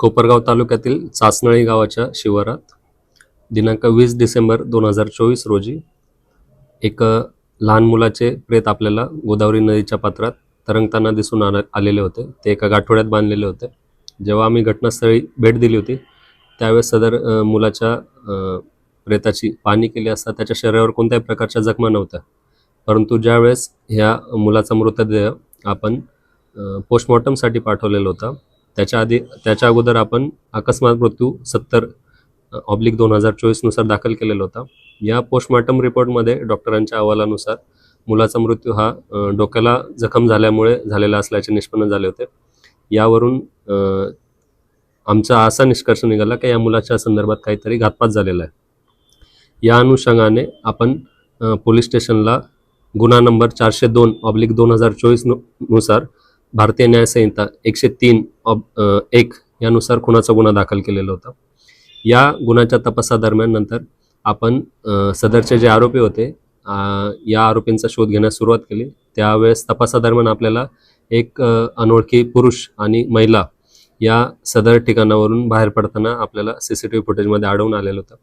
कोपरगाव तालुक्यातील चाचनळी गावाच्या शिवारात दिनांक 20 डिसेंबर 2024 रोजी एक लहान मुलाचे प्रेत आपल्याला गोदावरी नदीच्या पात्रात तरंगताना दिसून आलेले होते. ते एका गाठोड्यात बांधलेले होते. जेव्हा आम्ही घटनास्थळी भेट दिली होती त्यावेळेस सदर मुलाच्या प्रेताची पाहणी केली असता त्याच्या शरीरावर कोणत्याही प्रकारच्या जखमा नव्हत्या. परंतु ज्यावेळेस ह्या मुलाचा मृतदेह आपण पोस्टमॉर्टमसाठी पाठवलेला होता त्याच्या अगोदर आपण अकस्मात मृत्यू 70/2024 नुसार दाखल केलेला होता. या पोस्टमॉर्टम रिपोर्टमध्ये डॉक्टरांच्या अहवालानुसार मुलाचा मृत्यू हा डोक्याला जखम झाल्यामुळे झालेला असल्याचे निष्पन्न झाले होते. यावरून आमचा असा निष्कर्ष निघाला की या मुलाच्या संदर्भात काहीतरी घातपात झालेला आहे. या अनुषंगाने आपण पोलीस स्टेशनला गुन्हा नंबर 402/2024 नुसार भारतीय न्याय संहिता 103(1) यानुसार खुनाचा गुन्हा दाखल केलेला होता. या गुन्ह्याच्या तपासादरम्यान नंतर आपण सदरचे जे आरोपी होते या आरोपींचा शोध घेण्यास सुरुवात केली. त्यावेळेस तपासादरम्यान आपल्याला एक अनोळखी पुरुष आणि महिला या सदर ठिकाणावरून बाहेर पडताना आपल्याला CCTV फुटेजमध्ये आढळून आलेलं होतं.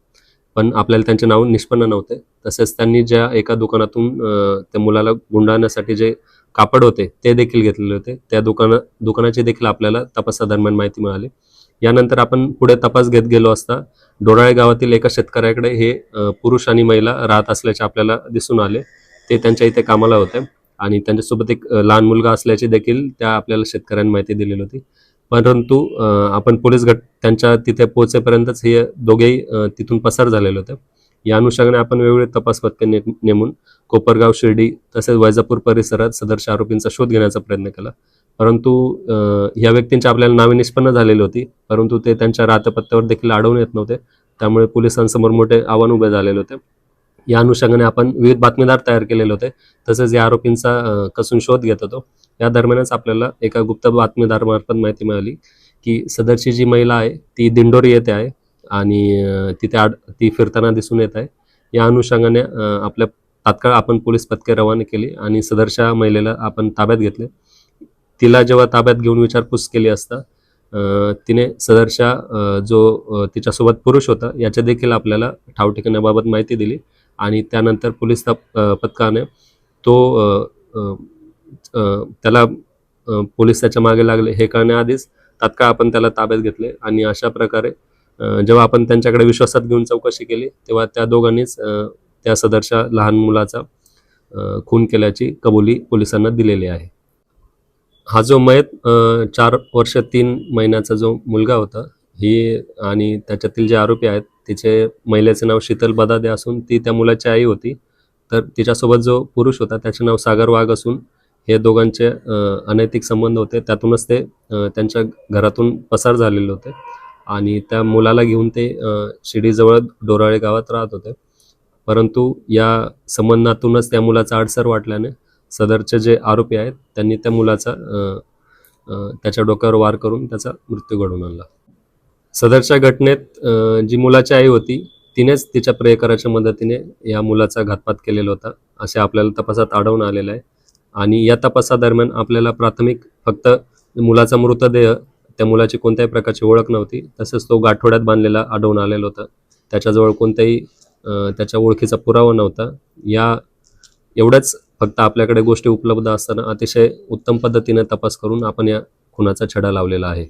पण आपल्याला त्यांचे नाव निष्पन्न नव्हते. तसेच त्यांनी ज्या एका दुकानातून त्या मुलाला गुंडाळण्यासाठी जे कापड होते ते देखील घेतलेले होते त्या दुकानाची देखील आपल्याला तपासादरम्यान माहिती मिळाली. यानंतर आपण पुढे तपास घेत गेलो असता डोराळे गावातील एका शेतकऱ्याकडे हे पुरुष आणि महिला राहत असल्याचे आपल्याला दिसून आले. ते त्यांच्या इथे कामाला होते आणि त्यांच्यासोबत एक लहान मुलगा असल्याची देखील त्या आपल्याला शेतकऱ्यांनी माहिती दिलेली होती. परंतु आपण पोलीस त्यांच्या तिथे पोहोचेपर्यंतच हे दोघेही तिथून पसार झालेले होते. या अनुषंगाने आपण वेगवेगळे तपास पथके नेमून कोपरगाव, शिर्डी तसेच वैजापूर परिसरात सदरच्या आरोपींचा शोध घेण्याचा प्रयत्न केला. परंतु ह्या व्यक्तींची आपल्याला नावे निष्पन्न झालेली होती, परंतु ते त्यांच्या राहत्या पत्त्यावर देखील आढळून येत नव्हते. त्यामुळे पोलिसांसमोर मोठे आव्हान उभे झालेले होते. या अनुषंगाने आपण विविध बातमीदार तयार केलेले होते. तसेच या आरोपींचा कसून शोध घेत होतो. या दरम्यानच आपल्याला एका गुप्त बातमीदारामार्फत माहिती मिळाली की सदरची जी महिला आहे ती दिंडोरी येथे आहे आणि ती फिरताना दिसून येत आहे. या अनुषंगाने आपल्या तात्काळ आपण पोलीस पथके रवाना केली आणि सदरच्या महिलेला आपण ताब्यात घेतले. तिला जेव्हा ताब्यात घेऊन विचारपूस केली असता तिने सदरच्या जो तिच्यासोबत पुरुष होता याच्या देखील आपल्याला ठाव ठिकाण्याबाबत माहिती दिली आणि त्यानंतर पोलीस पथकाने त्याला पोलीस त्याच्या मागे लागले हे कळण्याआधीच तात्काळ आपण त्याला ताब्यात घेतले आणि अशा प्रकारे जेव्हा आपण त्यांच्याकडे विश्वासात घेऊन चौकशी केली तेव्हा त्या दोघांनीच त्या सदरच्या लहान मुलाचा खून केल्याची कबुली पोलिसांना दिलेली आहे. हा जो मयत 4 वर्ष 3 महिन्याचा जो मुलगा होता ही आणि त्याच्यातील जे आरोपी आहेत तिचे महिलेचे नाव शीतल बदादे असून ती त्या मुलाची आई होती. तर तिच्यासोबत जो पुरुष होता त्याचे नाव सागर वाघ असून हे दोघांचे अनैतिक संबंध होते. त्यातूनच ते त्यांच्या घरातून पसार झालेले होते आणि त्या मुलाला घेऊन ते शिर्डीजवळ डोराळे गावात राहत होते. परंतु या संबंधातूनच त्या मुलाचा आडसर वाटल्याने सदरचे जे आरोपी आहेत त्यांनी त्या मुलाचा त्याच्या डोक्यावर वार करून त्याचा मृत्यू घडवून आणला. सदरच्या घटनेत जी मुलाची आई होती तिनेच तिच्या प्रियकराच्या मदतीने या मुलाचा घातपात केलेला होता असे आपल्याला तपासात आढळून आलेलं आहे. आणि या तपासादरम्यान आपल्याला प्राथमिक फक्त मुलाचा मृतदेह त्या मुलाची कोणत्याही प्रकारची ओळख नव्हती. तसेच तो गाठोड्यात बांधलेला आढळून आलेला होता. त्याच्याजवळ कोणत्याही त्याच्या ओळखीचा पुरावा नव्हता. एवढ्याच फक्त आपल्याकडे गोष्टी उपलब्ध असताना अतिशय उत्तम पद्धतीने तपास करून आपण या खुनाचा छडा लावलेला आहे.